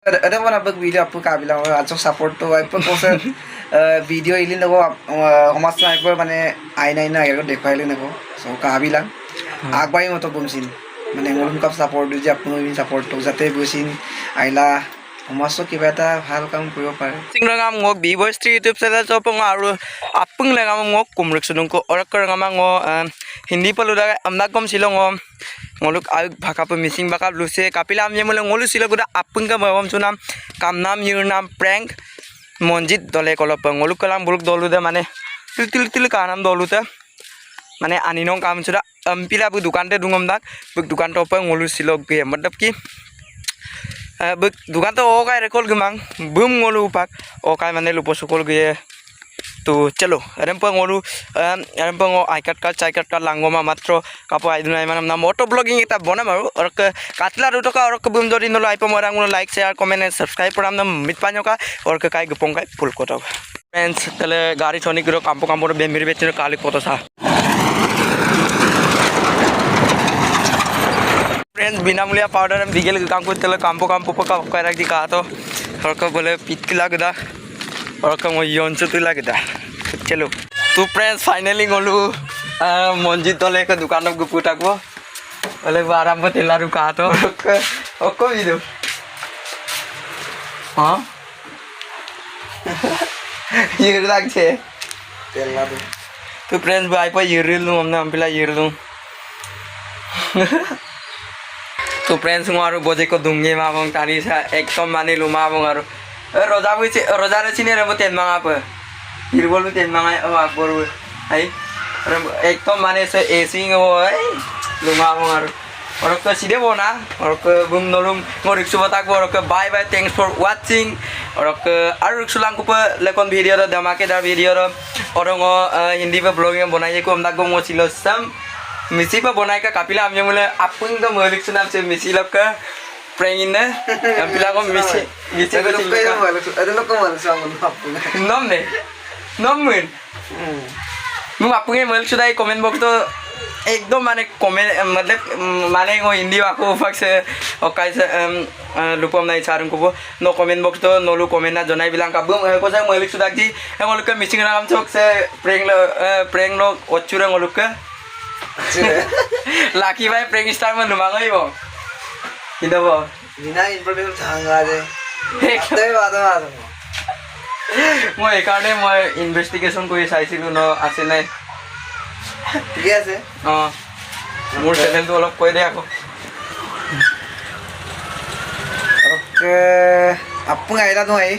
Ada mana bag video apa kabilang acok support to apa kosa video ini nago homas na apa mana aina agar dekho ini nago so kabilang agbai moto bumsin mana ngolum kap support duje apno ini support to jate busin aila homaso kiba eta ভাল কাম কৰিব পাৰে singrangam ngok B-Boys 3 YouTube channel chopong aru apung lengam ngok kumruk sunungko orakarangam ngo hindi paluda amna kom silong ngoluk ayuk bhaka missing baka luse kapilam yemule ngolu silo guda apung ka mawam sunam kamnam yurnam prank monjit dole kolop ngoluk kalam buluk doluda mane til kanam doluta mane aninong kam suda ampila bu dukan te dungom dak bu dukan to pa ngolu silo ge matlab ki दुकान तो okay रेकॉल Gamang Bum ngolu upak okay माने लुपो सुकोल गे तो चलो अरेंपा ngolu अरेंपा ngo I-card card लांगोमा मात्र कापो आइदुनाय मानम ना मोटो blogging एटा बनाम आरो और काटला रुटका और बुम जरि नलो आइपो मोरांग like share comment and subscribe पराम ना मिट पाኞका और काय गपों काय फुल कोटा फ्रेंड्स तले गाड़ी छोनी किरो काम्पो बेमिरि बेचिनो काली फोटो सा फ्रेंड्स बिनामुलिया पाउडर हम बिगेल काम को तले काम्पो पका करा दी का तो और को बोले पिटकी लागदा और को मो योंचो तु लागदा चलो तो फ्रेंड्स फाइनली गोलु मंजित तले के दुकान को पुटाको बोले आराम को तेला रुका तो ओको बिदु हां ये लाग छे তেলা तो फ्रेंड्स भाई पर यिरलु हमने हम पिला यिरलु तो फ्रेंड्स मारो बोजे को दूंगे माबंग तानी सा एकदम माने लु माबंग आरो रोजा रे चिने रे तेन मांगा प हिरबोल तेन मांगा अकबर आई एकदम माने से एसिंग ओय लु माबंग आरो और को सीधे बोना और को बुम नलुम मोरिक्सु बता को और को बाय थैंक्स फॉर वाचिंग और को आरो रिक्सुलांग को लेकोन वीडियो रो धमाकेदार वीडियो रो और हिंदी पे ब्लॉगिंग बनाई को हमदा को मोचिलो सम मिसी पे बनाई का कापिला हम मुले आपुन का मलिक सुनाम से मिसी लोग का प्रेंगिन ने कापिला को मिसी को ada lo kemana sama apunya नम ने नम मिन मुंग आपुन मलिक सुदाई कमेंट बॉक्स तो एकदम माने कमेंट मतलब माने वो हिंदी वाको फक से ओकाय से लुपम नाइ चारन को नो कमेंट बॉक्स तो नो लु कमेंट ना जनाई बिलां का बुम को से मलिक सुदा की हम लोग के मिसिंग नाम चोक से प्रेंग लो ओचुरे ngoluk के Laki भाई prank star में नुमांगई बो किधर बो बिना इन्फॉर्मेशन सांगा दे ते बात मैं एकाने मैं इन्वेस्टिगेशन को ये साइसिलु न आसे नहीं ठीक है से हाँ मोर चैनल तो अलग कोई दे आको ओके आपन आइला तो आई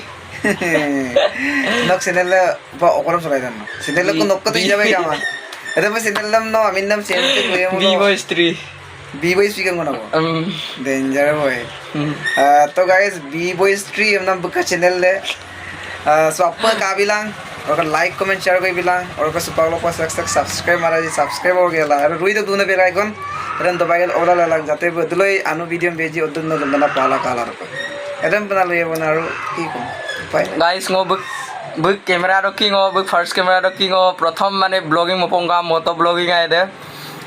नक चैनल ओकरम सराय दन चैनल को नक तो जाबे Jama ada pas dalam no amin nam channel ke mo B-Boys 3 B-Boys speaker ko na ko danger boy तो guys B-Boys 3 हमना बुका चैनल ले सो आपका का बिलांग और लाइक कमेंट शेयर कोई बिलांग और का सुपर लोग को सब्सक्राइब मारा जी सब्सक्राइब हो गया और रुई तो दूने बेल आइकन रन दबाइल ओला लग जाते बदलोई आनु वीडियो भेजी ओदन न लंदना पाला काला रको एदम बना लिए बनारो की को गाइस ngो बुक कैमरा रखिंग बुक फर्स्ट कैमरा रखिंग प्रथम माने ब्लॉगिंग मपोंगा मोटो ब्लॉगिंग आए दे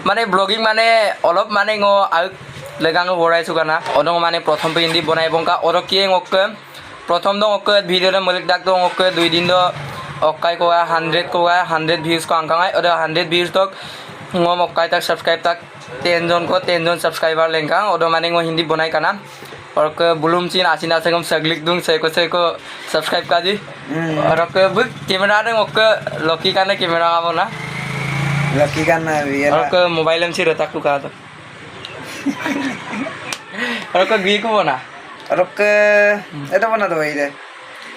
माने ब्लॉगिंग माने अलप माने ngो आउ लेगांग बराय सुगाना ओदं माने प्रथम पे हिंदी बनाय बंका और किए ngok प्रथम दो ngok वीडियो रे मलिक डाक दो ngok 2 दिन दो ओकाय को 100 को 100 व्यूज को अंकांगाय और 100 व्यूज तक ngom ओकाय तक सब्सक्राइब तक 10 जन को 10 जन सब्सक्राइबर लेंका और माने ngो हिंदी बनाय काना और के बुलुम चिन आसिना से हम सगलिक दूं से को सब्सक्राइब का जी और के बुक कैमरा रे ओके लकी काने कैमरा आवना लकी काना ये और के मोबाइल में से रता का तो और के गी को बना और के एटा बना दो भाई रे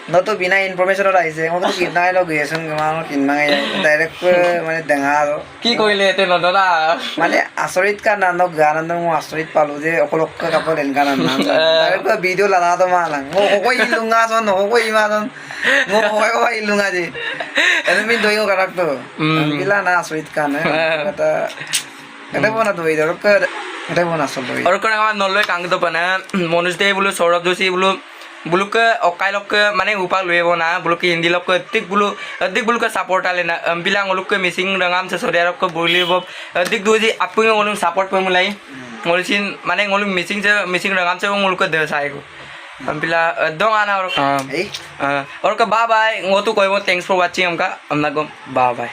न तो बिना इनफॉरमेशन और आइसे हम तो कितना लोग गेसन गमानो किन्ना डायरेक्ट माने देंगा तो की কইলে তে নদলা মানে আচৰিত কা নান গানন্দ মু আচৰিত পালো যে অকলক কাপল এন গানন নাম ডাইরেক্ট ভিডিও লানা তো মালাং মো কই লুঙ্গা সন কই ইমানন মো কই লুঙ্গা যে এনমি দইও কারাক তো বিলা না আচৰিত কা না এটা বনা দই দরক এটা বনা সব দই और कोन আমার নলয় কাং তো পানা মনোজ দে বলু সৌরভ जोशी বলু बुलु के ओकाय लोग के माने उपाक लुएबो ना बुलु के हिंदी लोग के अधिक बुलु के सपोर्ट आले ना बिलांग लोग के मिसिंग रंगाम से सोडिया लोग के बुलिबो अधिक दुजी आपुंग ओलुं सपोर्ट पे मुलाई मोलसिन माने ओलुं मिसिंग रंगाम से ओलुं के दे Saiko Ampila dong ana Eh? or ka bye bye ngotu koy mo thanks for watching amka amna go bye bye